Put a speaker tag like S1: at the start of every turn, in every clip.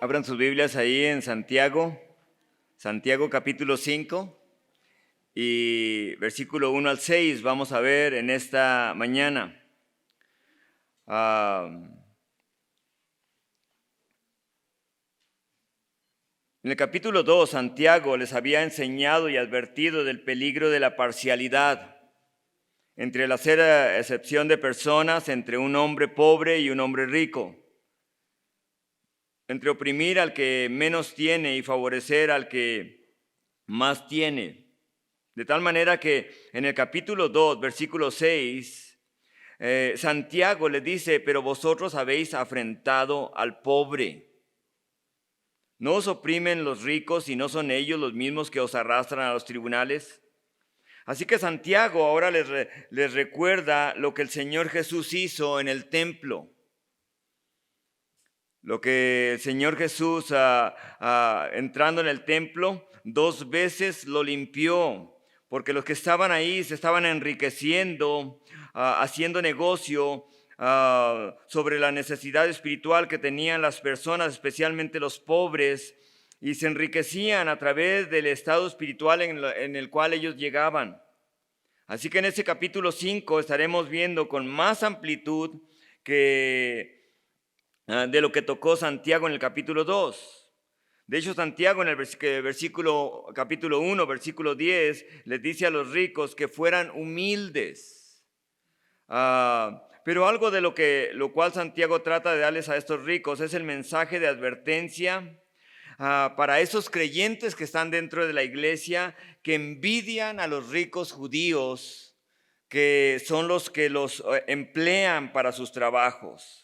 S1: Abran sus Biblias ahí en Santiago capítulo 5 y versículo 1 al 6 vamos a ver en esta mañana. En el capítulo 2, Santiago les había enseñado y advertido del peligro de la parcialidad entre el hacer excepción de personas entre un hombre pobre y un hombre rico, entre oprimir al que menos tiene y favorecer al que más tiene. De tal manera que en el capítulo 2, versículo 6, Santiago le dice: pero vosotros habéis afrentado al pobre. ¿No os oprimen los ricos y no son ellos los mismos que os arrastran a los tribunales? Así que Santiago ahora les recuerda lo que el Señor Jesús hizo en el templo. Lo que el Señor Jesús, entrando en el templo, 2 veces lo limpió, porque los que estaban ahí se estaban enriqueciendo, haciendo negocio sobre la necesidad espiritual que tenían las personas, especialmente los pobres, y se enriquecían a través del estado espiritual en el cual ellos llegaban. Así que en ese capítulo 5 estaremos viendo con más amplitud de lo que tocó Santiago en el capítulo 2. De hecho, Santiago en el capítulo 1, versículo 10, les dice a los ricos que fueran humildes. Pero algo de lo cual Santiago trata de darles a estos ricos es el mensaje de advertencia para esos creyentes que están dentro de la iglesia, que envidian a los ricos judíos, que son los que los emplean para sus trabajos.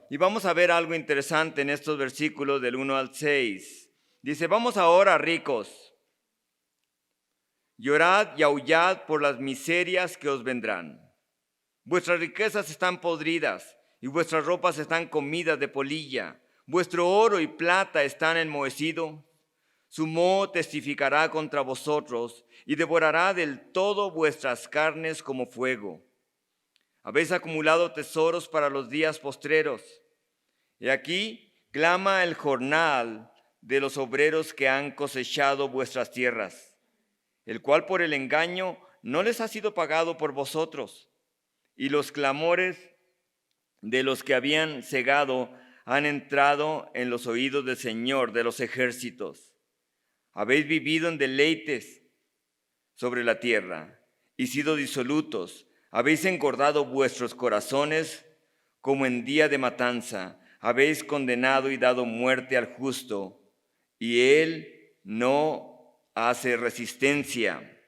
S1: Y vamos a ver algo interesante en estos versículos del 1 al 6. Dice: vamos ahora, ricos, llorad y aullad por las miserias que os vendrán. Vuestras riquezas están podridas y vuestras ropas están comidas de polilla. Vuestro oro y plata están enmohecidos. Su moho testificará contra vosotros y devorará del todo vuestras carnes como fuego. Habéis acumulado tesoros para los días postreros. Y aquí clama el jornal de los obreros que han cosechado vuestras tierras, el cual por el engaño no les ha sido pagado por vosotros. Y los clamores de los que habían cegado han entrado en los oídos del Señor de los ejércitos. Habéis vivido en deleites sobre la tierra y sido disolutos. Habéis engordado vuestros corazones como en día de matanza. Habéis condenado y dado muerte al justo, y él no hace resistencia.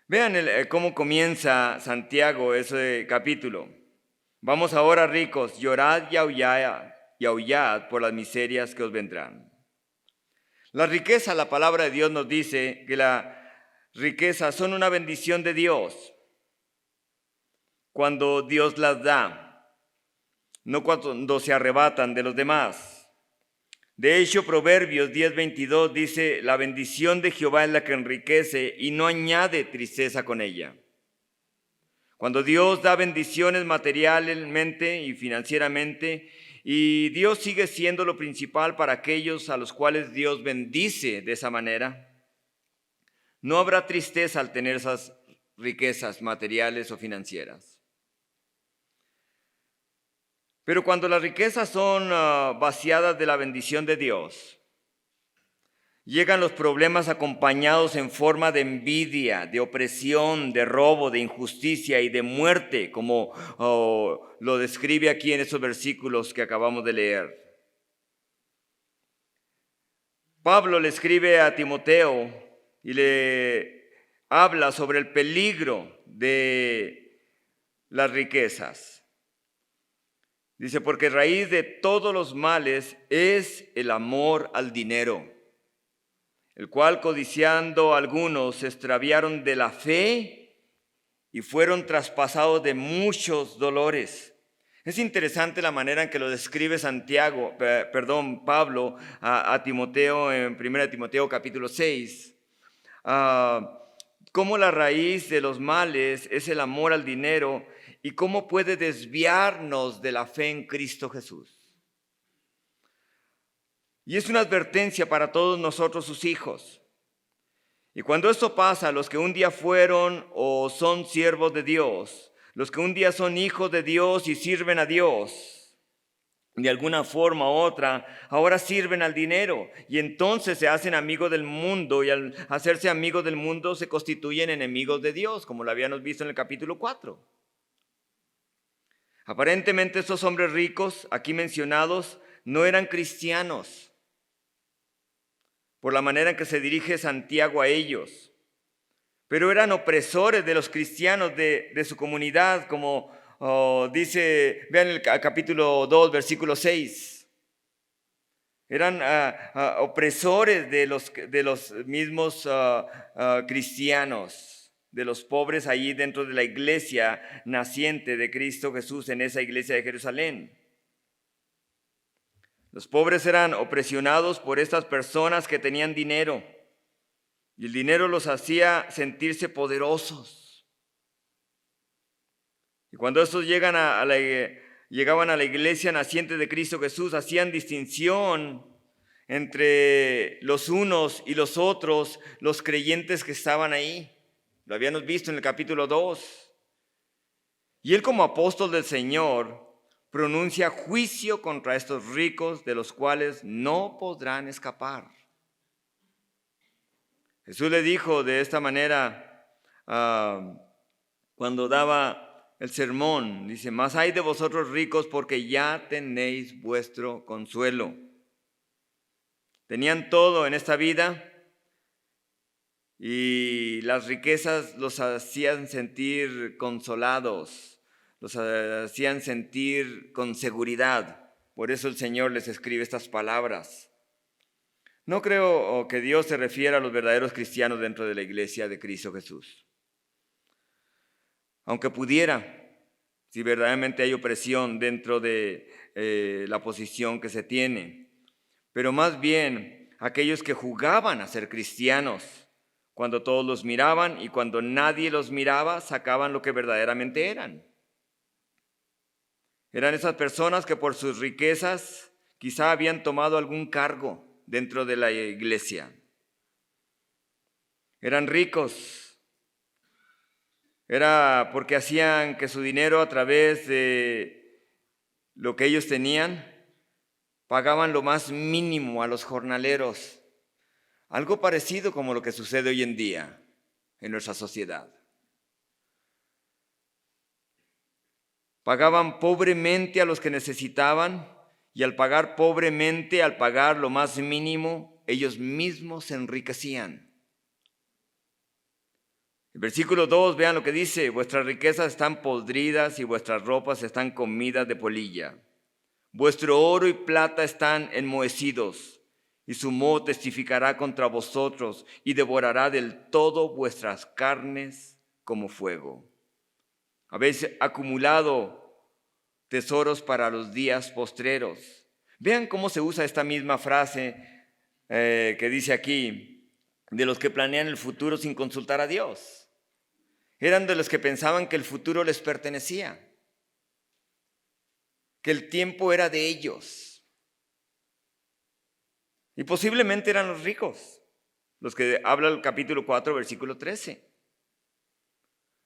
S1: Vean cómo comienza Santiago ese capítulo. Vamos ahora, ricos, llorad y aullad por las miserias que os vendrán. La riqueza, la palabra de Dios nos dice que la riqueza son una bendición de Dios cuando Dios las da, no cuando se arrebatan de los demás. De hecho, Proverbios 10:22 dice: la bendición de Jehová es la que enriquece y no añade tristeza con ella. Cuando Dios da bendiciones materialmente y financieramente, y Dios sigue siendo lo principal para aquellos a los cuales Dios bendice de esa manera, no habrá tristeza al tener esas riquezas materiales o financieras. Pero cuando las riquezas son vaciadas de la bendición de Dios, llegan los problemas acompañados en forma de envidia, de opresión, de robo, de injusticia y de muerte, como lo describe aquí en esos versículos que acabamos de leer. Pablo le escribe a Timoteo y le habla sobre el peligro de las riquezas. Dice: porque raíz de todos los males es el amor al dinero, el cual codiciando algunos se extraviaron de la fe y fueron traspasados de muchos dolores. Es interesante la manera en que lo describe Pablo a Timoteo en 1 Timoteo capítulo 6. Cómo la raíz de los males es el amor al dinero y cómo puede desviarnos de la fe en Cristo Jesús. Y es una advertencia para todos nosotros, sus hijos. Y cuando esto pasa, los que un día fueron o son siervos de Dios, los que un día son hijos de Dios y sirven a Dios, de alguna forma u otra, ahora sirven al dinero y entonces se hacen amigos del mundo y al hacerse amigos del mundo se constituyen enemigos de Dios, como lo habíamos visto en el capítulo 4. Aparentemente estos hombres ricos aquí mencionados no eran cristianos por la manera en que se dirige Santiago a ellos, pero eran opresores de los cristianos de su comunidad, como dice, vean el capítulo 2, versículo 6. Eran opresores de los mismos cristianos, de los pobres allí dentro de la iglesia naciente de Cristo Jesús en esa iglesia de Jerusalén. Los pobres eran opresionados por estas personas que tenían dinero y el dinero los hacía sentirse poderosos. Y cuando estos llegaban a la iglesia naciente de Cristo Jesús, hacían distinción entre los unos y los otros, los creyentes que estaban ahí. Lo habíamos visto en el capítulo 2. Y él, como apóstol del Señor, pronuncia juicio contra estos ricos de los cuales no podrán escapar. Jesús le dijo de esta manera cuando daba el sermón, dice, mas hay de vosotros ricos porque ya tenéis vuestro consuelo. Tenían todo en esta vida y las riquezas los hacían sentir consolados, los hacían sentir con seguridad. Por eso el Señor les escribe estas palabras. No creo que Dios se refiera a los verdaderos cristianos dentro de la iglesia de Cristo Jesús. Aunque pudiera, si verdaderamente hay opresión dentro de la posición que se tiene. Pero más bien aquellos que jugaban a ser cristianos, cuando todos los miraban y cuando nadie los miraba, sacaban lo que verdaderamente eran. Eran esas personas que por sus riquezas quizá habían tomado algún cargo dentro de la iglesia. Eran ricos. Era porque hacían que su dinero a través de lo que ellos tenían, pagaban lo más mínimo a los jornaleros. Algo parecido como lo que sucede hoy en día en nuestra sociedad. Pagaban pobremente a los que necesitaban y al pagar pobremente, al pagar lo más mínimo, ellos mismos se enriquecían. El versículo 2, vean lo que dice, vuestras riquezas están podridas y vuestras ropas están comidas de polilla. Vuestro oro y plata están enmohecidos y su moho testificará contra vosotros y devorará del todo vuestras carnes como fuego. Habéis acumulado tesoros para los días postreros. Vean cómo se usa esta misma frase que dice aquí, de los que planean el futuro sin consultar a Dios. Eran de los que pensaban que el futuro les pertenecía, que el tiempo era de ellos. Y posiblemente eran los ricos, los que habla el capítulo 4, versículo 13.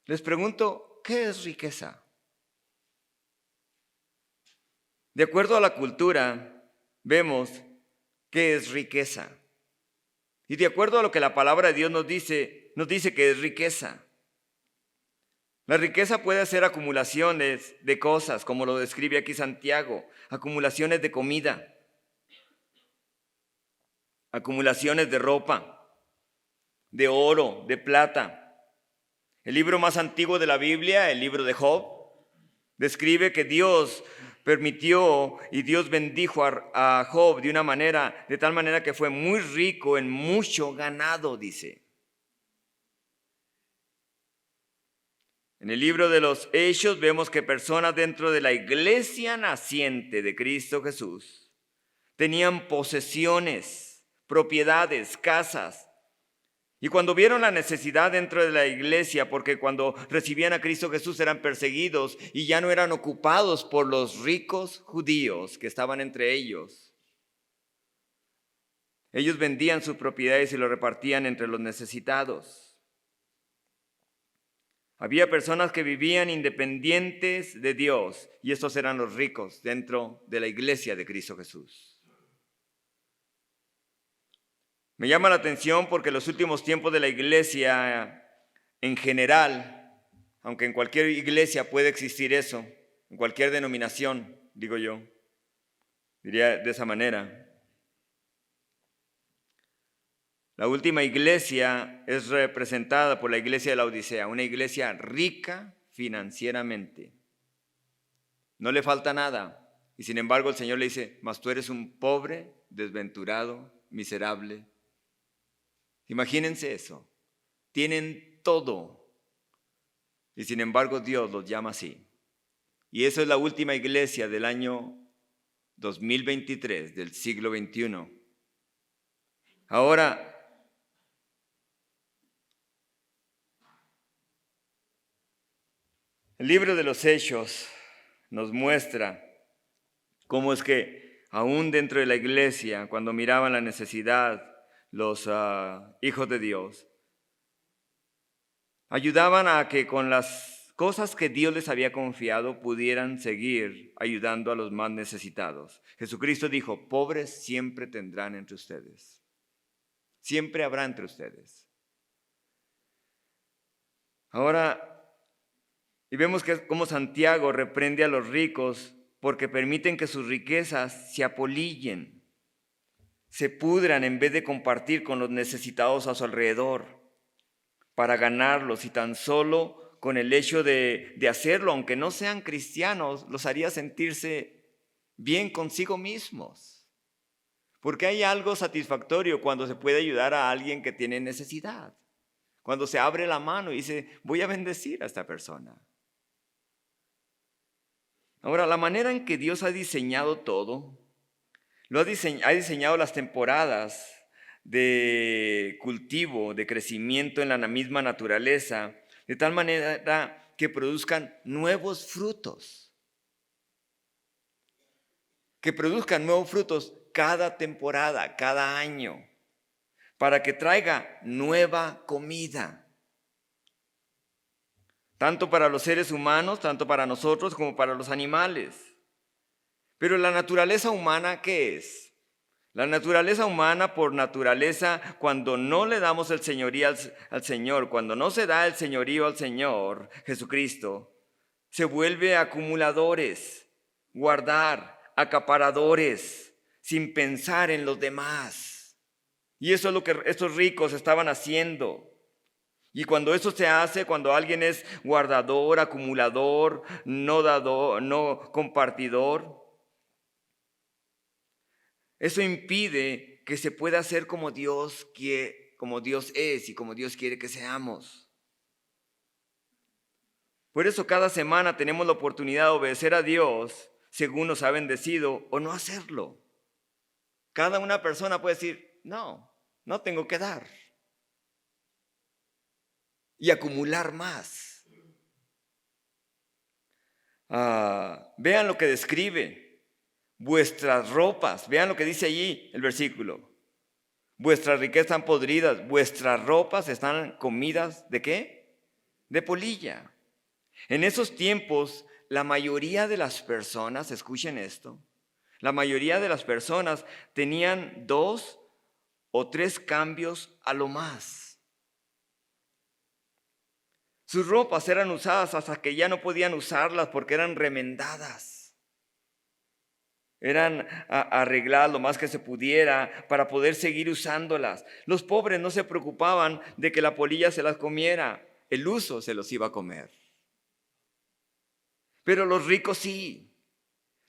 S1: Les pregunto, ¿qué es riqueza? De acuerdo a la cultura, vemos qué es riqueza. Y de acuerdo a lo que la palabra de Dios nos dice que es riqueza. La riqueza puede ser acumulaciones de cosas, como lo describe aquí Santiago, acumulaciones de comida, acumulaciones de ropa, de oro, de plata. El libro más antiguo de la Biblia, el libro de Job, describe que Dios permitió y Dios bendijo a Job de tal manera que fue muy rico en mucho ganado, dice. En el libro de los Hechos vemos que personas dentro de la iglesia naciente de Cristo Jesús tenían posesiones, propiedades, casas. Y cuando vieron la necesidad dentro de la iglesia, porque cuando recibían a Cristo Jesús eran perseguidos y ya no eran ocupados por los ricos judíos que estaban entre ellos, Ellos vendían sus propiedades y lo repartían entre los necesitados. Había personas que vivían independientes de Dios y estos eran los ricos dentro de la iglesia de Cristo Jesús. Me llama la atención porque en los últimos tiempos de la iglesia en general, aunque en cualquier iglesia puede existir eso, en cualquier denominación, digo yo, diría de esa manera. La última iglesia es representada por la iglesia de la Odisea, una iglesia rica financieramente. No le falta nada. Y sin embargo el Señor le dice, mas tú eres un pobre, desventurado, miserable. Imagínense eso. Tienen todo. Y sin embargo Dios los llama así. Y eso es la última iglesia del año 2023, del siglo XXI. Ahora, el libro de los Hechos nos muestra cómo es que aún dentro de la iglesia, cuando miraban la necesidad, los hijos de Dios, ayudaban a que con las cosas que Dios les había confiado pudieran seguir ayudando a los más necesitados. Jesucristo dijo, pobres siempre tendrán entre ustedes. Siempre habrá entre ustedes. Ahora, y vemos que como Santiago reprende a los ricos porque permiten que sus riquezas se apolillen, se pudran en vez de compartir con los necesitados a su alrededor para ganarlos, y tan solo con el hecho de hacerlo, aunque no sean cristianos, los haría sentirse bien consigo mismos. Porque hay algo satisfactorio cuando se puede ayudar a alguien que tiene necesidad. Cuando se abre la mano y dice, voy a bendecir a esta persona. Ahora, la manera en que Dios ha diseñado todo, ha diseñado las temporadas de cultivo, de crecimiento en la misma naturaleza, de tal manera que produzcan nuevos frutos. Que produzcan nuevos frutos cada temporada, cada año, para que traiga nueva comida. Tanto para los seres humanos, tanto para nosotros como para los animales. Pero la naturaleza humana, ¿qué es? La naturaleza humana, por naturaleza, cuando no le damos el señorío al Señor, cuando no se da el señorío al Señor Jesucristo, se vuelve acumuladores, guardar, acaparadores, sin pensar en los demás. Y eso es lo que estos ricos estaban haciendo. Y cuando eso se hace, cuando alguien es guardador, acumulador, no dador, no compartidor, eso impide que se pueda hacer como Dios es y como Dios quiere que seamos. Por eso cada semana tenemos la oportunidad de obedecer a Dios según nos ha bendecido o no hacerlo. Cada una persona puede decir, no tengo que dar. Y acumular más. Vean lo que describe. Vuestras ropas, vean lo que dice allí el versículo. Vuestras riquezas están podridas, vuestras ropas están comidas ¿de qué? De polilla. En esos tiempos, la mayoría de las personas, escuchen esto, la mayoría de las personas tenían 2 o 3 cambios a lo más. Sus ropas eran usadas hasta que ya no podían usarlas porque eran remendadas. Eran arregladas lo más que se pudiera para poder seguir usándolas. Los pobres no se preocupaban de que la polilla se las comiera. El uso se los iba a comer. Pero los ricos sí.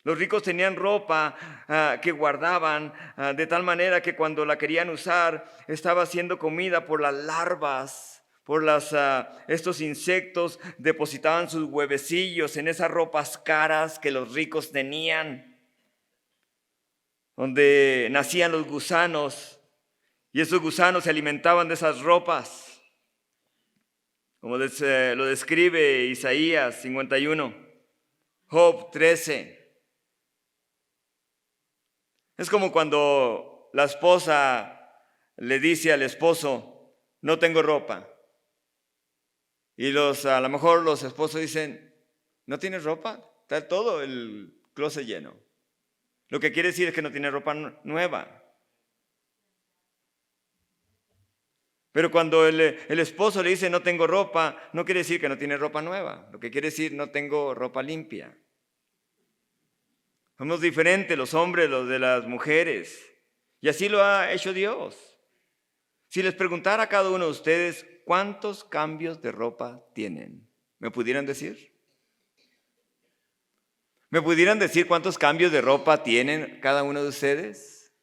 S1: Los ricos tenían ropa que guardaban de tal manera que cuando la querían usar estaba siendo comida por las larvas. Por estos insectos, depositaban sus huevecillos en esas ropas caras que los ricos tenían, donde nacían los gusanos, y esos gusanos se alimentaban de esas ropas, como lo describe Isaías 51, Job 13. Es como cuando la esposa le dice al esposo, no tengo ropa. Y a lo mejor los esposos dicen, ¿no tienes ropa? Está todo el closet lleno. Lo que quiere decir es que no tiene ropa nueva. Pero cuando el esposo le dice no tengo ropa, no quiere decir que no tiene ropa nueva. Lo que quiere decir no tengo ropa limpia. Somos diferentes los hombres, los de las mujeres. Y así lo ha hecho Dios. Si les preguntara a cada uno de ustedes, ¿cuántos cambios de ropa tienen? ¿Me pudieran decir? ¿Me pudieran decir cuántos cambios de ropa tienen cada uno de ustedes?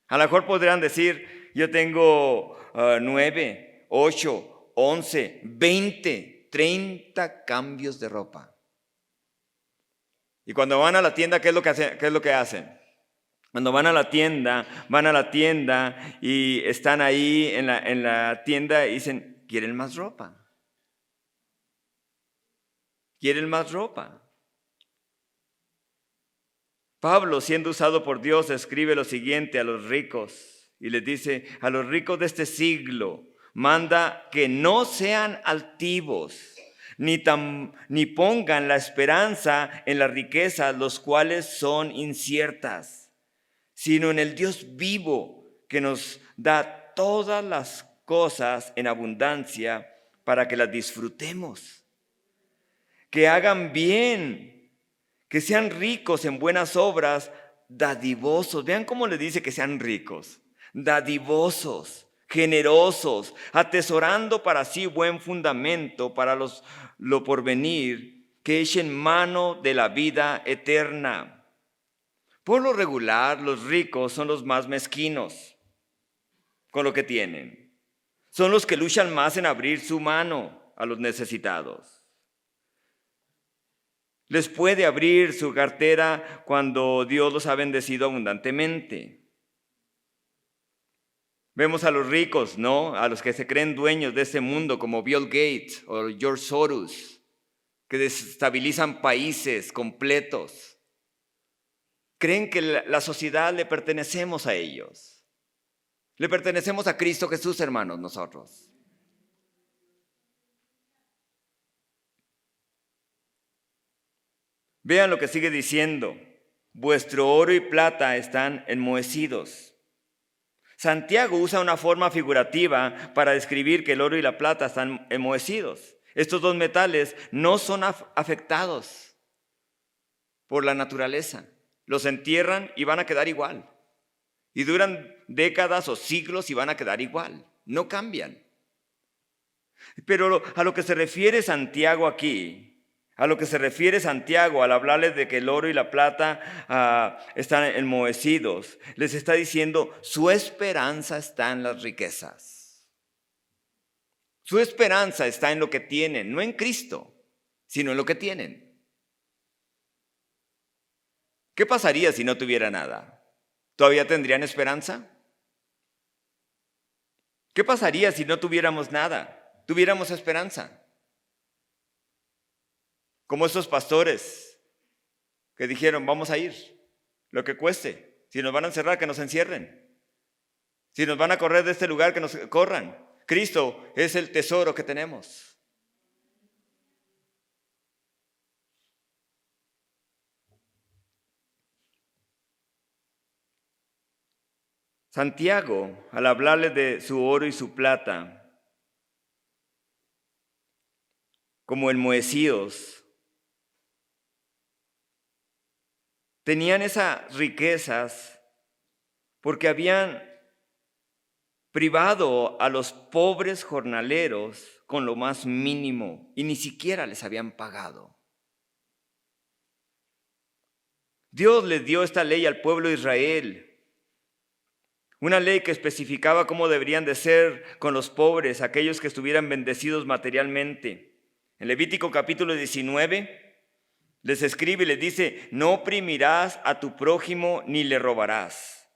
S1: A lo mejor podrían decir, yo tengo 9, 8, 11, 20, 30 cambios de ropa. Y cuando van a la tienda, ¿qué es lo que hacen? Cuando van a la tienda y están ahí en la tienda y dicen, ¿quieren más ropa? ¿Quieren más ropa? Pablo, siendo usado por Dios, escribe lo siguiente a los ricos y les dice, a los ricos de este siglo, manda que no sean altivos, ni pongan la esperanza en las riquezas, los cuales son inciertas, sino en el Dios vivo que nos da todas las cosas en abundancia para que las disfrutemos. Que hagan bien, que sean ricos en buenas obras, dadivosos. Vean cómo le dice que sean ricos, dadivosos, generosos, atesorando para sí buen fundamento para lo porvenir, que echen mano de la vida eterna. Por lo regular, los ricos son los más mezquinos con lo que tienen. Son los que luchan más en abrir su mano a los necesitados. Les puede abrir su cartera cuando Dios los ha bendecido abundantemente. Vemos a los ricos, ¿no? A los que se creen dueños de este mundo, como Bill Gates o George Soros, que desestabilizan países completos. Creen que la sociedad le pertenecemos a ellos. Le pertenecemos a Cristo Jesús, hermanos, nosotros. Vean lo que sigue diciendo. Vuestro oro y plata están enmohecidos. Santiago usa una forma figurativa para describir que el oro y la plata están enmohecidos. Estos dos metales no son afectados por la naturaleza. Los entierran y van a quedar igual. Y duran décadas o siglos y van a quedar igual. No cambian. Pero a lo que se refiere Santiago aquí, al hablarles de que el oro y la plata están enmohecidos, les está diciendo, su esperanza está en las riquezas. Su esperanza está en lo que tienen, no en Cristo, sino en lo que tienen. ¿Qué pasaría si no tuviera nada? ¿Todavía tendrían esperanza? ¿Qué pasaría si no tuviéramos nada? ¿Tuviéramos esperanza? Como esos pastores que dijeron, vamos a ir, lo que cueste. Si nos van a encerrar, que nos encierren. Si nos van a correr de este lugar, que nos corran. Cristo es el tesoro que tenemos. Santiago, al hablarles de su oro y su plata, como enmohecidos, tenían esas riquezas porque habían privado a los pobres jornaleros con lo más mínimo y ni siquiera les habían pagado. Dios les dio esta ley al pueblo de Israel, una ley que especificaba cómo deberían de ser con los pobres, aquellos que estuvieran bendecidos materialmente. En Levítico capítulo 19 les escribe y les dice, no oprimirás a tu prójimo ni le robarás.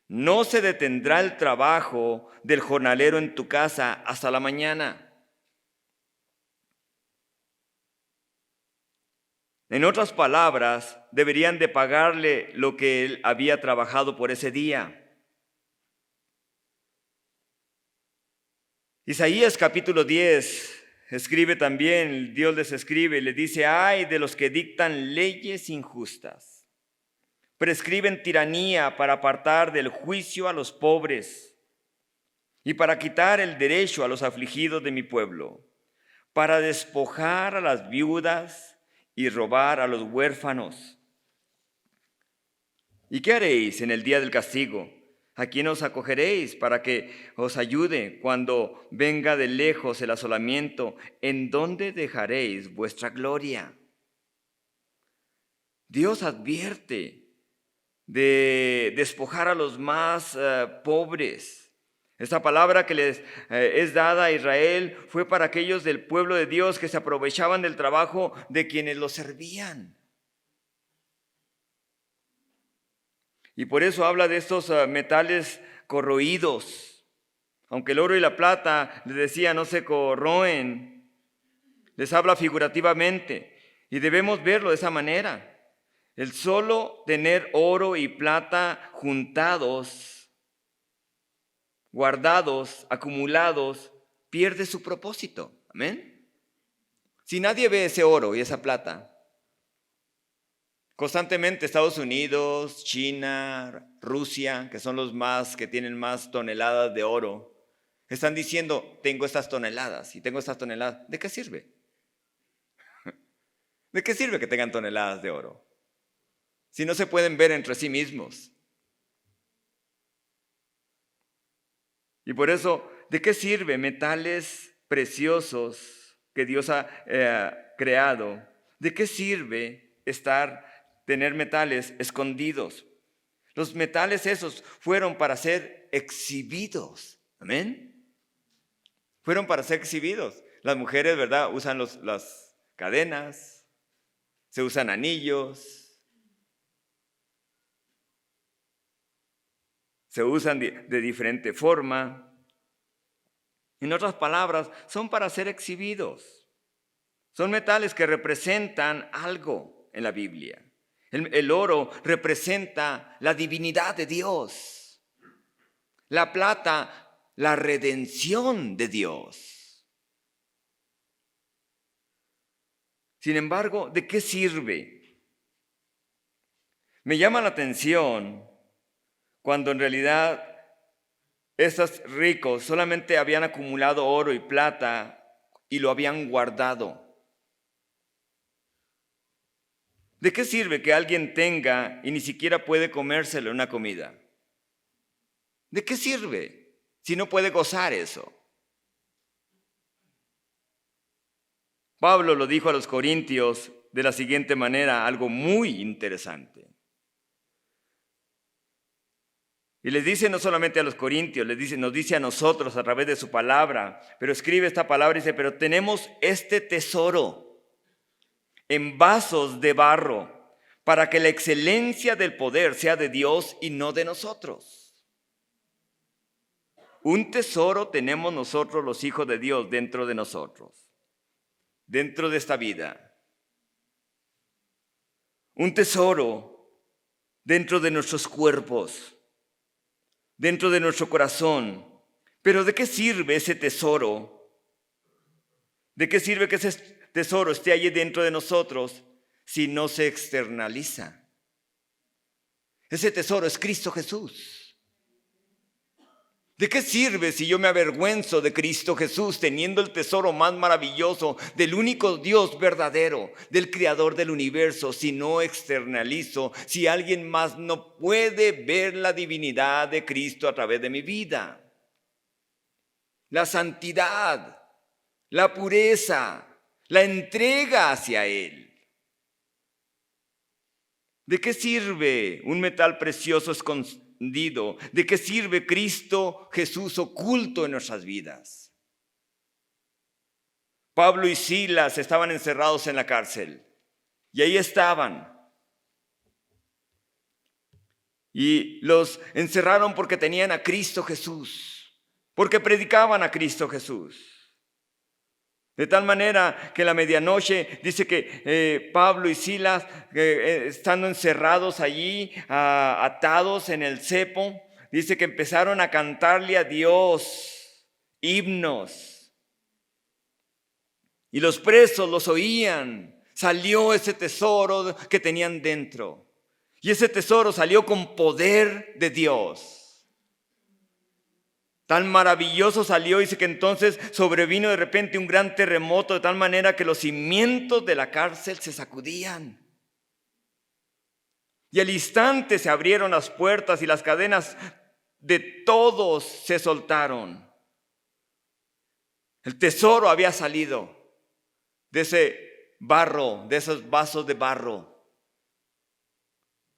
S1: No se detendrá el trabajo del jornalero en tu casa hasta la mañana. En otras palabras, deberían de pagarle lo que él había trabajado por ese día. Isaías capítulo 10 escribe también, Dios les escribe, les dice: ay de los que dictan leyes injustas, prescriben tiranía para apartar del juicio a los pobres y para quitar el derecho a los afligidos de mi pueblo, para despojar a las viudas y robar a los huérfanos. ¿Y qué haréis en el día del castigo? ¿A quién os acogeréis para que os ayude cuando venga de lejos el asolamiento? ¿En dónde dejaréis vuestra gloria? Dios advierte de despojar a los más pobres. Esta palabra que les es dada a Israel fue para aquellos del pueblo de Dios que se aprovechaban del trabajo de quienes los servían. Y por eso habla de estos metales corroídos. Aunque el oro y la plata, les decía, no se corroen, les habla figurativamente. Y debemos verlo de esa manera. El solo tener oro y plata juntados, guardados, acumulados, pierde su propósito. Amén. Si nadie ve ese oro y esa plata, constantemente Estados Unidos, China, Rusia, que son los más que tienen más toneladas de oro, están diciendo: tengo estas toneladas y tengo estas toneladas. ¿De qué sirve? ¿De qué sirve que tengan toneladas de oro si no se pueden ver entre sí mismos? Y por eso, ¿de qué sirve metales preciosos que Dios ha creado? ¿De qué sirve tener metales escondidos? Los metales esos fueron para ser exhibidos. Amén. Fueron para ser exhibidos. Las mujeres, ¿verdad?, usan las cadenas, se usan anillos, se usan de diferente forma. En otras palabras, son para ser exhibidos. Son metales que representan algo en la Biblia. El oro representa la divinidad de Dios. La plata, la redención de Dios. Sin embargo, ¿de qué sirve? Me llama la atención cuando en realidad estos ricos solamente habían acumulado oro y plata y lo habían guardado. ¿De qué sirve que alguien tenga y ni siquiera puede comérselo en una comida? ¿De qué sirve si no puede gozar eso? Pablo lo dijo a los corintios de la siguiente manera, algo muy interesante. Y les dice no solamente a los corintios, nos dice a nosotros a través de su palabra, pero escribe esta palabra y dice: pero tenemos este tesoro en vasos de barro, para que la excelencia del poder sea de Dios y no de nosotros. Un tesoro tenemos nosotros los hijos de Dios dentro de nosotros, dentro de esta vida. Un tesoro dentro de nuestros cuerpos, dentro de nuestro corazón. Pero ¿de qué sirve ese tesoro? ¿De qué sirve que ese tesoro esté allí dentro de nosotros si no se externaliza? Ese tesoro es Cristo Jesús. ¿De qué sirve si yo me avergüenzo de Cristo Jesús teniendo el tesoro más maravilloso del único Dios verdadero, del Creador del universo, si no externalizo, si alguien más no puede ver la divinidad de Cristo a través de mi vida? La santidad, la pureza, la entrega hacia Él. ¿De qué sirve un metal precioso escondido? ¿De qué sirve Cristo Jesús oculto en nuestras vidas? Pablo y Silas estaban encerrados en la cárcel y ahí estaban. Y los encerraron porque tenían a Cristo Jesús, porque predicaban a Cristo Jesús. De tal manera que en la medianoche dice que Pablo y Silas, estando encerrados allí, atados en el cepo, dice que empezaron a cantarle a Dios himnos. Y los presos los oían. Salió ese tesoro que tenían dentro. Y ese tesoro salió con poder de Dios. Tan maravilloso salió, dice que entonces sobrevino de repente un gran terremoto de tal manera que los cimientos de la cárcel se sacudían. Y al instante se abrieron las puertas y las cadenas de todos se soltaron. El tesoro había salido de ese barro, de esos vasos de barro,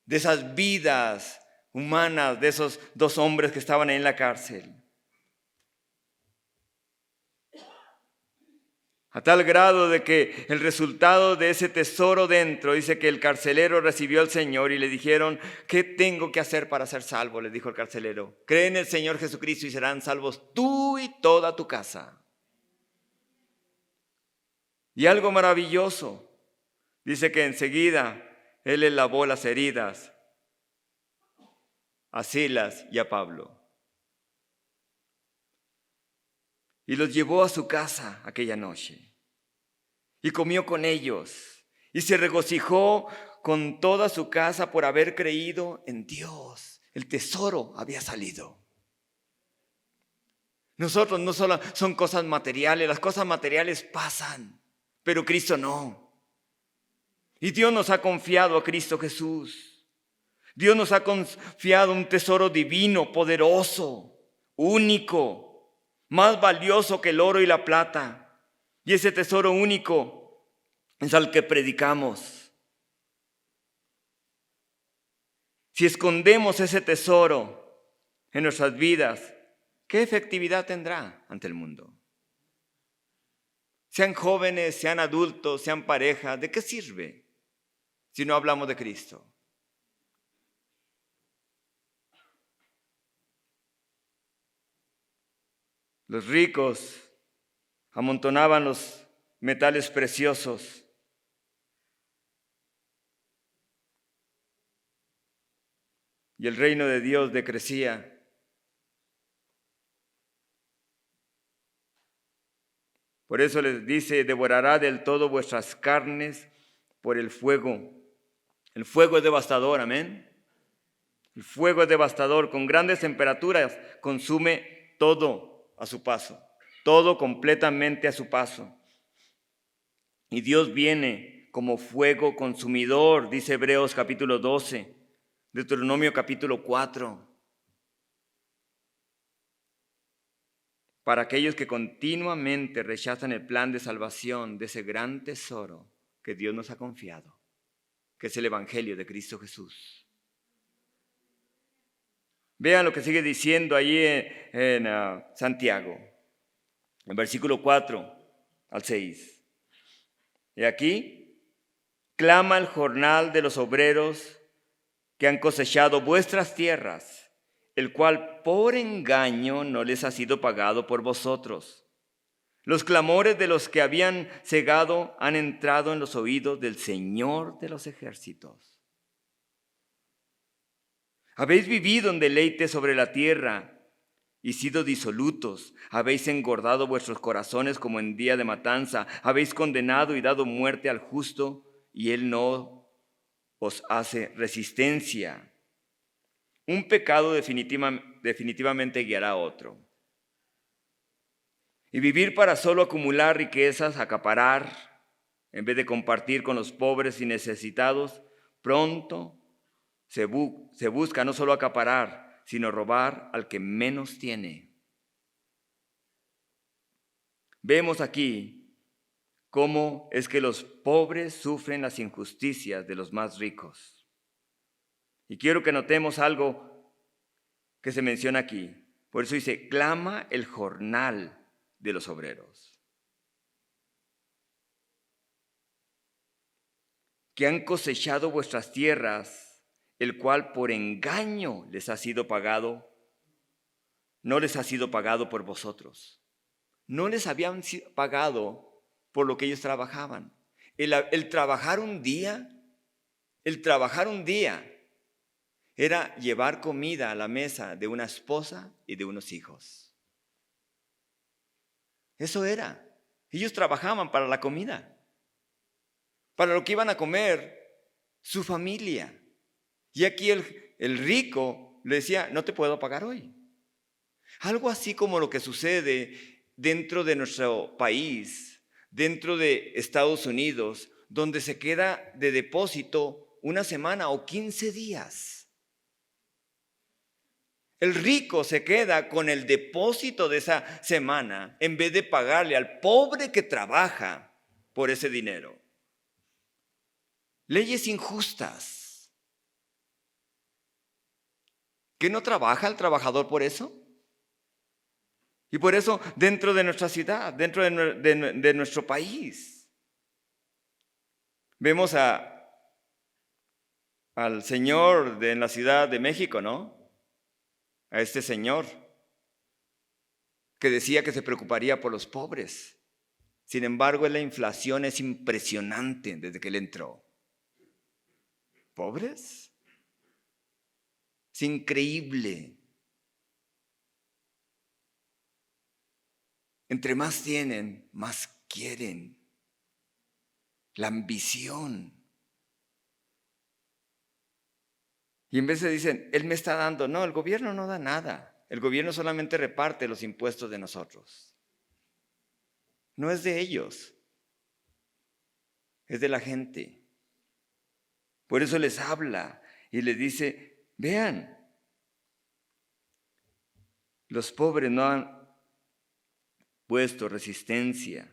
S1: de esas vidas humanas, de esos 2 hombres que estaban ahí en la cárcel. A tal grado de que el resultado de ese tesoro dentro, dice que el carcelero recibió al Señor y le dijeron, ¿qué tengo que hacer para ser salvo? Le dijo el carcelero, cree en el Señor Jesucristo y serán salvos tú y toda tu casa. Y algo maravilloso, dice que enseguida Él le lavó las heridas a Silas y a Pablo. Y los llevó a su casa aquella noche. Y comió con ellos. Y se regocijó con toda su casa por haber creído en Dios. El tesoro había salido. Nosotros no solo son cosas materiales. Las cosas materiales pasan. Pero Cristo no. Y Dios nos ha confiado a Cristo Jesús. Dios nos ha confiado un tesoro divino, poderoso, único, más valioso que el oro y la plata. Y ese tesoro único es al que predicamos. Si escondemos ese tesoro en nuestras vidas, ¿qué efectividad tendrá ante el mundo? Sean jóvenes, sean adultos, sean parejas, ¿de qué sirve si no hablamos de Cristo? Los ricos amontonaban los metales preciosos. Y el reino de Dios decrecía. Por eso les dice, devorará del todo vuestras carnes por el fuego. El fuego es devastador, amén. El fuego es devastador, con grandes temperaturas consume todo a su paso, todo completamente a su paso. Y Dios viene como fuego consumidor, dice Hebreos capítulo 12, Deuteronomio capítulo 4. Para aquellos que continuamente rechazan el plan de salvación de ese gran tesoro que Dios nos ha confiado, que es el Evangelio de Cristo Jesús. Vean lo que sigue diciendo allí en Santiago, en versículo 4 al 6. Y aquí, clama el jornal de los obreros que han cosechado vuestras tierras, el cual por engaño no les ha sido pagado por vosotros. Los clamores de los que habían cegado han entrado en los oídos del Señor de los ejércitos. Habéis vivido en deleite sobre la tierra y sido disolutos. Habéis engordado vuestros corazones como en día de matanza. Habéis condenado y dado muerte al justo y él no os hace resistencia. Un pecado definitivamente guiará a otro. Y vivir para solo acumular riquezas, acaparar, en vez de compartir con los pobres y necesitados, pronto se busca no solo acaparar, sino robar al que menos tiene. Vemos aquí cómo es que los pobres sufren las injusticias de los más ricos. Y quiero que notemos algo que se menciona aquí. Por eso dice, clama el jornal de los obreros, que han cosechado vuestras tierras, el cual por engaño les ha sido pagado, no les ha sido pagado por vosotros. No les habían pagado por lo que ellos trabajaban. El trabajar un día era llevar comida a la mesa de una esposa y de unos hijos. Eso era. Ellos trabajaban para la comida, para lo que iban a comer su familia. Y aquí el rico le decía, no te puedo pagar hoy. Algo así como lo que sucede dentro de nuestro país, dentro de Estados Unidos, donde se queda de depósito una semana o 15 días. El rico se queda con el depósito de esa semana en vez de pagarle al pobre que trabaja por ese dinero. Leyes injustas. ¿Que no trabaja el trabajador por eso? Y por eso dentro de nuestra ciudad, dentro de nuestro país, vemos al señor en la Ciudad de México, ¿no? A este señor que decía que se preocuparía por los pobres. Sin embargo, la inflación es impresionante desde que él entró. ¿Pobres? Es increíble. Entre más tienen, más quieren. La ambición. Y en vez de dicen, él me está dando. No, el gobierno no da nada. El gobierno solamente reparte los impuestos de nosotros. No es de ellos. Es de la gente. Por eso les habla y les dice, vean, los pobres no han puesto resistencia.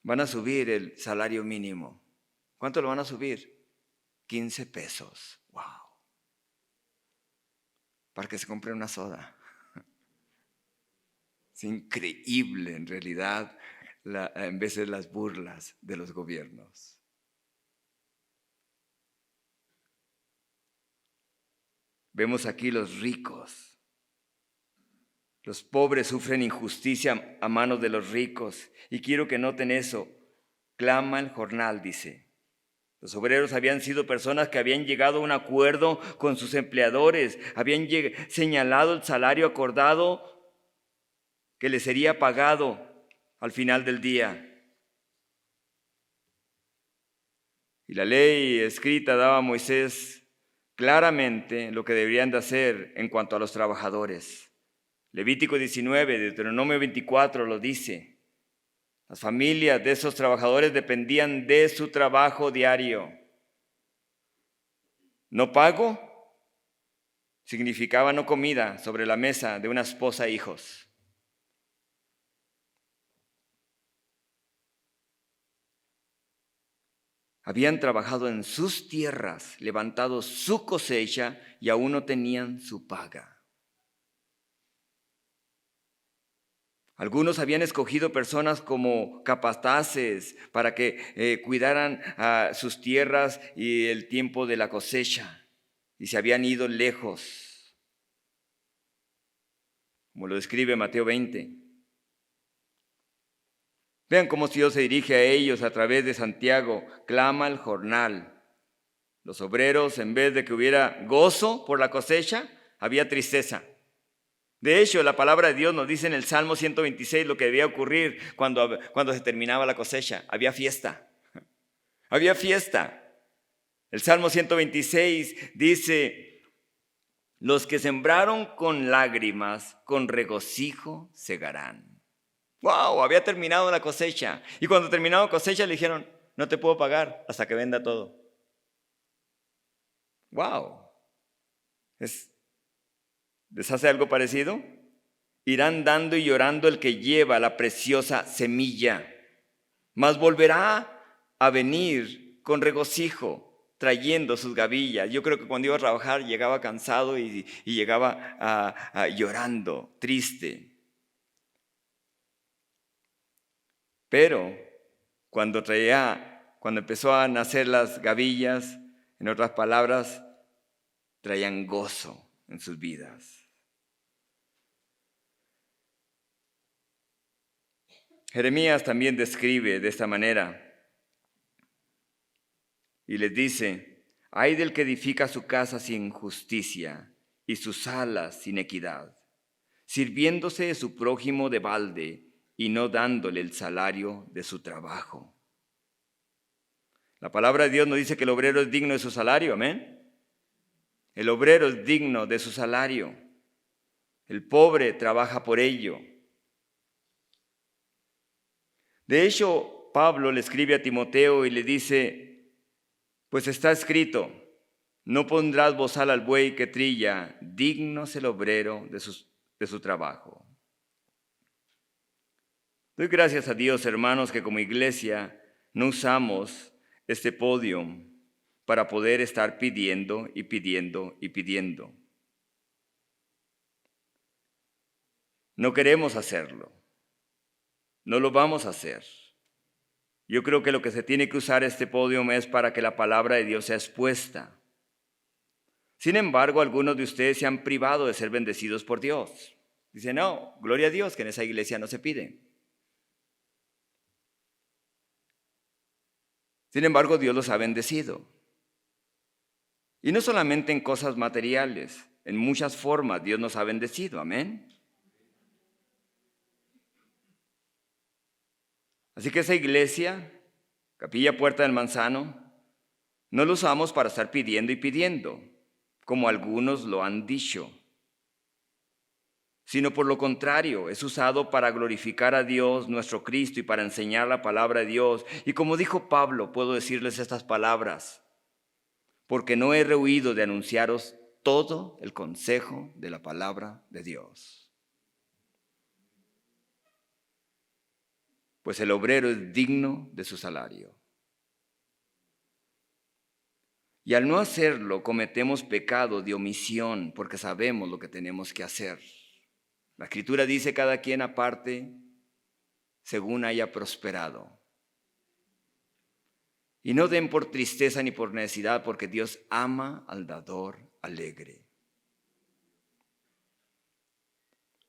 S1: Van a subir el salario mínimo. ¿Cuánto lo van a subir? 15 pesos. ¡Wow! Para que se compre una soda. Es increíble en realidad en vez de las burlas de los gobiernos. Vemos aquí los ricos. Los pobres sufren injusticia a manos de los ricos. Y quiero que noten eso. Clama el jornal, dice. Los obreros habían sido personas que habían llegado a un acuerdo con sus empleadores. Habían señalado el salario acordado que les sería pagado al final del día. Y la ley escrita daba a Moisés claramente lo que deberían de hacer en cuanto a los trabajadores. Levítico 19, Deuteronomio 24 lo dice. Las familias de esos trabajadores dependían de su trabajo diario. No pago significaba no comida sobre la mesa de una esposa e hijos. Habían trabajado en sus tierras, levantado su cosecha y aún no tenían su paga. Algunos habían escogido personas como capataces para que cuidaran sus tierras y el tiempo de la cosecha. Y se habían ido lejos, como lo describe Mateo 20. Vean cómo Dios se dirige a ellos a través de Santiago. Clama el jornal. Los obreros, en vez de que hubiera gozo por la cosecha, había tristeza. De hecho, la palabra de Dios nos dice en el Salmo 126 lo que debía ocurrir cuando se terminaba la cosecha. Había fiesta. Había fiesta. El Salmo 126 dice, los que sembraron con lágrimas, con regocijo segarán. ¡Wow! Había terminado la cosecha. Y cuando terminó la cosecha le dijeron, no te puedo pagar hasta que venda todo. ¡Wow! ¿Les hace algo parecido? Irán dando y llorando el que lleva la preciosa semilla, mas volverá a venir con regocijo, trayendo sus gavillas. Yo creo que cuando iba a trabajar llegaba cansado y llegaba llorando, triste. Pero cuando empezó a nacer las gavillas, en otras palabras, traían gozo en sus vidas. Jeremías también describe de esta manera y les dice, ay del que edifica su casa sin justicia y sus alas sin equidad, sirviéndose de su prójimo de balde y no dándole el salario de su trabajo. La palabra de Dios nos dice que el obrero es digno de su salario, amén. El obrero es digno de su salario. El pobre trabaja por ello. De hecho, Pablo le escribe a Timoteo y le dice, pues está escrito, no pondrás bozal al buey que trilla, digno es el obrero de su trabajo. Doy gracias a Dios, hermanos, que como iglesia no usamos este podio para poder estar pidiendo y pidiendo y pidiendo. No queremos hacerlo. No lo vamos a hacer. Yo creo que lo que se tiene que usar este podio es para que la palabra de Dios sea expuesta. Sin embargo, algunos de ustedes se han privado de ser bendecidos por Dios. Dicen, no, gloria a Dios que en esa iglesia no se pide. Sin embargo, Dios los ha bendecido. Y no solamente en cosas materiales, en muchas formas Dios nos ha bendecido, amén. Así que esa iglesia, Capilla Puerta del Manzano, no lo usamos para estar pidiendo y pidiendo, como algunos lo han dicho, sino por lo contrario, es usado para glorificar a Dios, nuestro Cristo, y para enseñar la palabra de Dios. Y como dijo Pablo, puedo decirles estas palabras, porque no he rehuido de anunciaros todo el consejo de la palabra de Dios. Pues el obrero es digno de su salario. Y al no hacerlo, cometemos pecado de omisión, porque sabemos lo que tenemos que hacer. La Escritura dice, cada quien aparte, según haya prosperado. Y no den por tristeza ni por necesidad, porque Dios ama al dador alegre.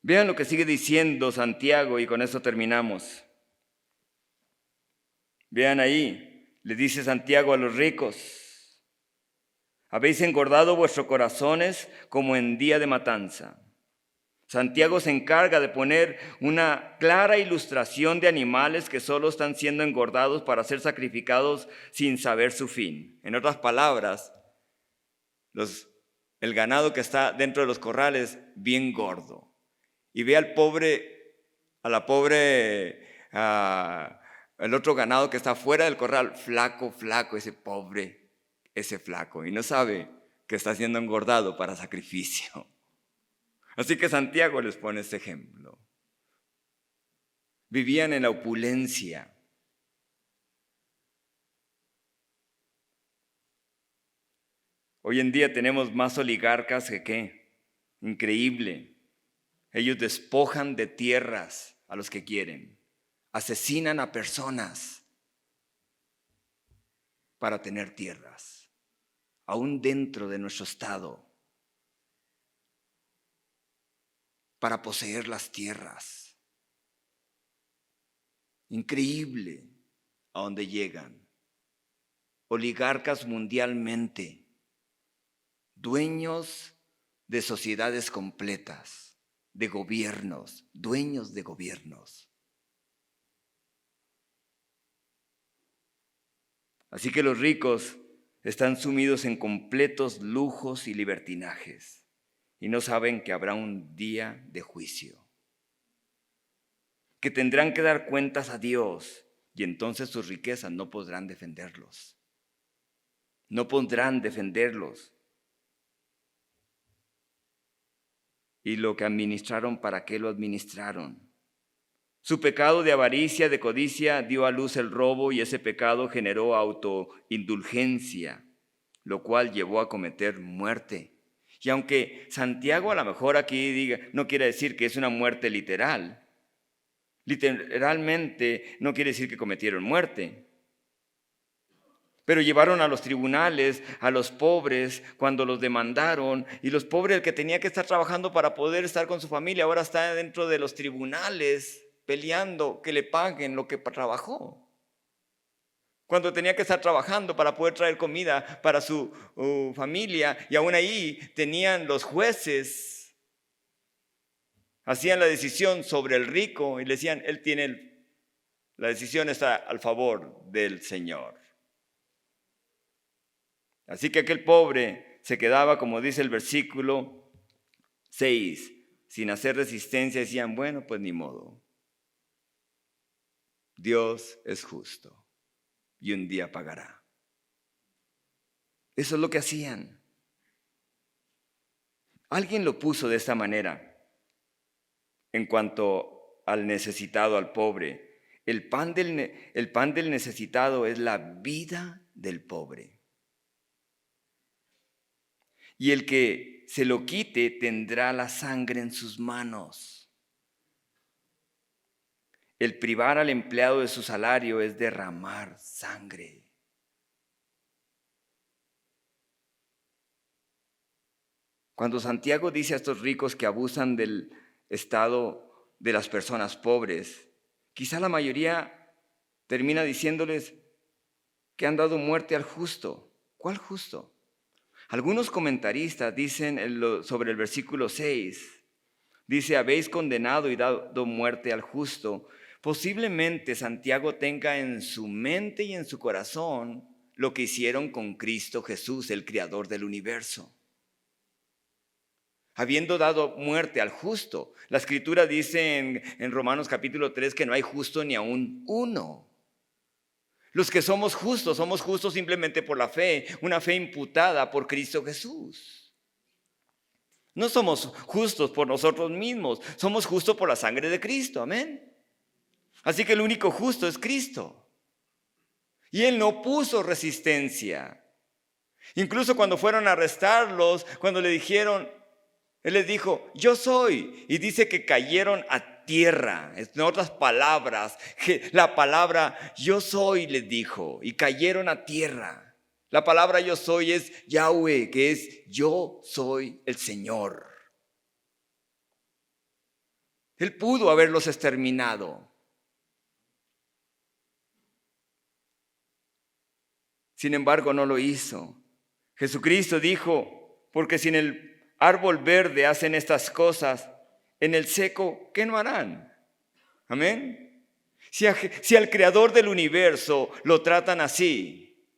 S1: Vean lo que sigue diciendo Santiago, y con esto terminamos. Vean ahí, le dice Santiago a los ricos, habéis engordado vuestros corazones como en día de matanza. Santiago se encarga de poner una clara ilustración de animales que solo están siendo engordados para ser sacrificados sin saber su fin. En otras palabras, el ganado que está dentro de los corrales, bien gordo. Y ve al el otro ganado que está fuera del corral, flaco, ese pobre, ese flaco. Y no sabe que está siendo engordado para sacrificio. Así que Santiago les pone este ejemplo. Vivían en la opulencia. Hoy en día tenemos más oligarcas que ¿qué? Increíble. Ellos despojan de tierras a los que quieren. Asesinan a personas para tener tierras, aún dentro de nuestro estado, para poseer las tierras. Increíble a dónde llegan. Oligarcas mundialmente, dueños de sociedades completas, de gobiernos, dueños de gobiernos. Así que los ricos están sumidos en completos lujos y libertinajes y no saben que habrá un día de juicio, que tendrán que dar cuentas a Dios y entonces sus riquezas no podrán defenderlos. No podrán defenderlos. Y lo que administraron, ¿para qué lo administraron? Su pecado de avaricia, de codicia, dio a luz el robo y ese pecado generó autoindulgencia, lo cual llevó a cometer muerte. Y aunque Santiago a lo mejor aquí diga, no quiere decir que es una muerte literal, literalmente no quiere decir que cometieron muerte. Pero llevaron a los tribunales a los pobres cuando los demandaron, y los pobres, el que tenía que estar trabajando para poder estar con su familia, ahora está dentro de los tribunales peleando que le paguen lo que trabajó. cuando tenía que estar trabajando para poder traer comida para su familia, y aún ahí tenían los jueces, hacían la decisión sobre el rico y le decían, la decisión está al favor del Señor. Así que aquel pobre se quedaba, como dice el versículo 6, sin hacer resistencia. Decían, bueno, pues ni modo. Dios es justo y un día pagará. Eso es lo que hacían. Alguien lo puso de esta manera en cuanto al necesitado, al pobre. El pan del necesitado es la vida del pobre. Y el que se lo quite tendrá la sangre en sus manos. El privar al empleado de su salario es derramar sangre. Cuando Santiago dice a estos ricos que abusan del estado de las personas pobres, quizá la mayoría termina diciéndoles que han dado muerte al justo. ¿Cuál justo? Algunos comentaristas dicen sobre el versículo 6, dice, habéis condenado y dado muerte al justo. Posiblemente Santiago tenga en su mente y en su corazón lo que hicieron con Cristo Jesús, el creador del universo. Habiendo dado muerte al justo. La Escritura dice en Romanos capítulo 3 que no hay justo ni aún uno. Los que somos justos simplemente por la fe, una fe imputada por Cristo Jesús. No somos justos por nosotros mismos, somos justos por la sangre de Cristo, amén. Así que el único justo es Cristo. Y Él no puso resistencia. Incluso cuando fueron a arrestarlos, cuando le dijeron, Él les dijo, yo soy. Y dice que cayeron a tierra. En otras palabras, la palabra yo soy les dijo. Y cayeron a tierra. La palabra yo soy es Yahweh, que es yo soy el Señor. Él pudo haberlos exterminado. Sin embargo, no lo hizo. Jesucristo dijo, porque si en el árbol verde hacen estas cosas, en el seco, ¿qué no harán? Amén. Si al creador del universo lo tratan así,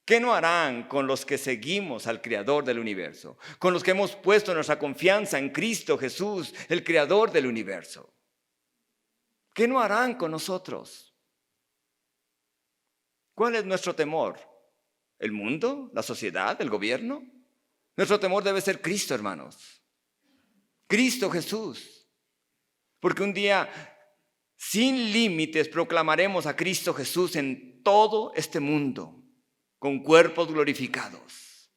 S1: ¿qué no harán con los que seguimos al creador del universo? Con los que hemos puesto nuestra confianza en Cristo Jesús, el creador del universo. ¿Qué no harán con nosotros? ¿Cuál es nuestro temor? ¿El mundo? ¿La sociedad? ¿El gobierno? Nuestro temor debe ser Cristo, hermanos. Cristo Jesús. Porque un día, sin límites, proclamaremos a Cristo Jesús en todo este mundo, con cuerpos glorificados.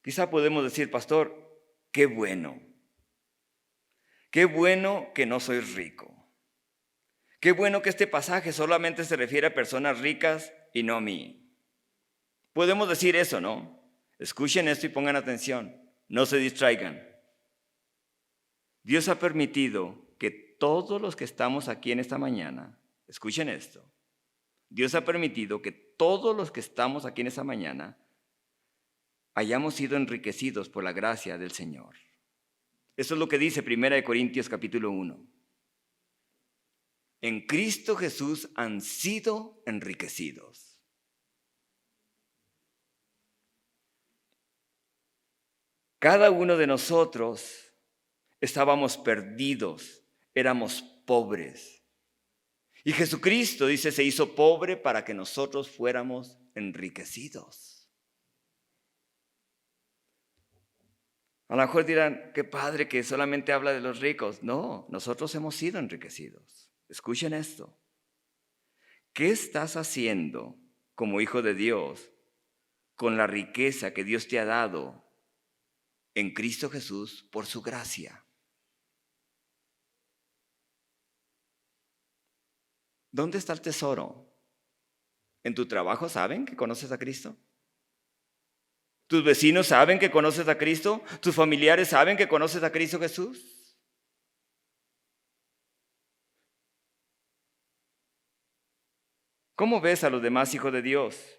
S1: Quizá podemos decir, pastor, qué bueno. Qué bueno que no soy rico. Qué bueno que este pasaje solamente se refiere a personas ricas y no a mí. Podemos decir eso, ¿no? Escuchen esto y pongan atención. No se distraigan. Dios ha permitido que todos los que estamos aquí en esta mañana, escuchen esto. Dios ha permitido que todos los que estamos aquí en esta mañana hayamos sido enriquecidos por la gracia del Señor. Eso es lo que dice 1 Corintios capítulo 1. En Cristo Jesús han sido enriquecidos. Cada uno de nosotros estábamos perdidos, éramos pobres. Y Jesucristo, dice, se hizo pobre para que nosotros fuéramos enriquecidos. A lo mejor dirán, qué padre que solamente habla de los ricos. No, nosotros hemos sido enriquecidos. Escuchen esto. ¿Qué estás haciendo como hijo de Dios con la riqueza que Dios te ha dado en Cristo Jesús por su gracia? ¿Dónde está el tesoro? ¿En tu trabajo saben que conoces a Cristo? ¿Tus vecinos saben que conoces a Cristo? ¿Tus familiares saben que conoces a Cristo Jesús? ¿Cómo ves a los demás hijos de Dios?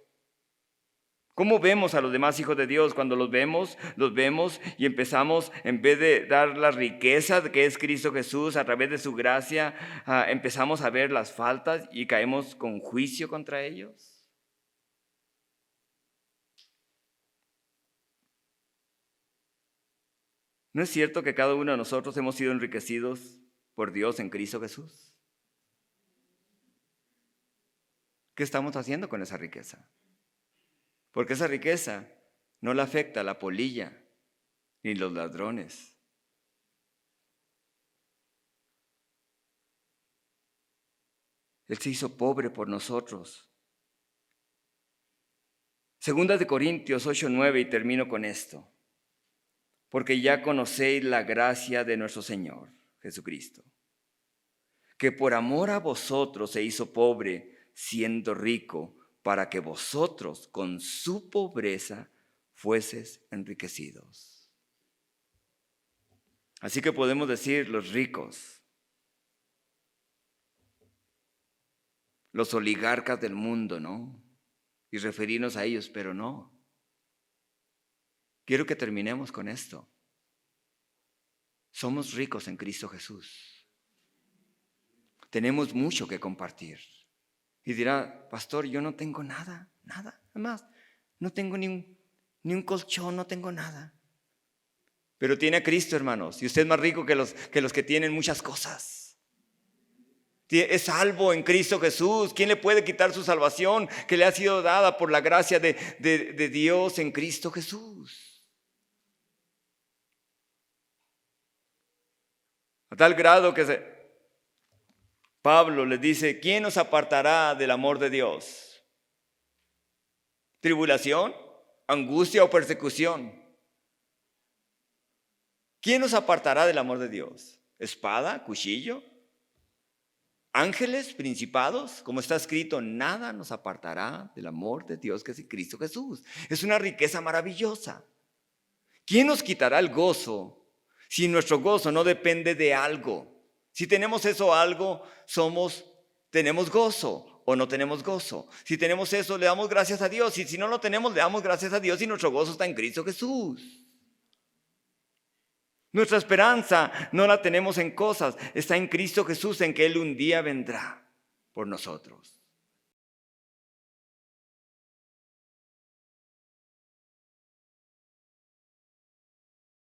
S1: ¿Cómo vemos a los demás hijos de Dios? Cuando los vemos y empezamos, en vez de dar la riqueza que es Cristo Jesús a través de su gracia, empezamos a ver las faltas y caemos con juicio contra ellos. ¿No es cierto que cada uno de nosotros hemos sido enriquecidos por Dios en Cristo Jesús? ¿Qué estamos haciendo con esa riqueza? Porque esa riqueza no le afecta a la polilla ni los ladrones. Él se hizo pobre por nosotros. Segunda de Corintios 8:9, y termino con esto. Porque ya conocéis la gracia de nuestro Señor Jesucristo, que por amor a vosotros se hizo pobre, siendo rico, para que vosotros con su pobreza fueses enriquecidos. Así que podemos decir los ricos, los oligarcas del mundo, ¿no? Y referirnos a ellos, pero no. Quiero que terminemos con esto. Somos ricos en Cristo Jesús. Tenemos mucho que compartir. Y dirá, pastor, yo no tengo nada. Además, no tengo ni un colchón, no tengo nada. Pero tiene a Cristo, hermanos, y usted es más rico que los que tienen muchas cosas. Es salvo en Cristo Jesús. ¿Quién le puede quitar su salvación que le ha sido dada por la gracia de Dios en Cristo Jesús? A tal grado que Pablo les dice, ¿quién nos apartará del amor de Dios? ¿Tribulación, angustia o persecución? ¿Quién nos apartará del amor de Dios? ¿Espada, cuchillo? ¿Ángeles, principados? Como está escrito, nada nos apartará del amor de Dios que es en Cristo Jesús. Es una riqueza maravillosa. ¿Quién nos quitará el gozo si nuestro gozo no depende de algo? Si tenemos eso algo, tenemos gozo o no tenemos gozo. Si tenemos eso, le damos gracias a Dios. Y si no lo tenemos, le damos gracias a Dios y nuestro gozo está en Cristo Jesús. Nuestra esperanza no la tenemos en cosas, está en Cristo Jesús, en que Él un día vendrá por nosotros.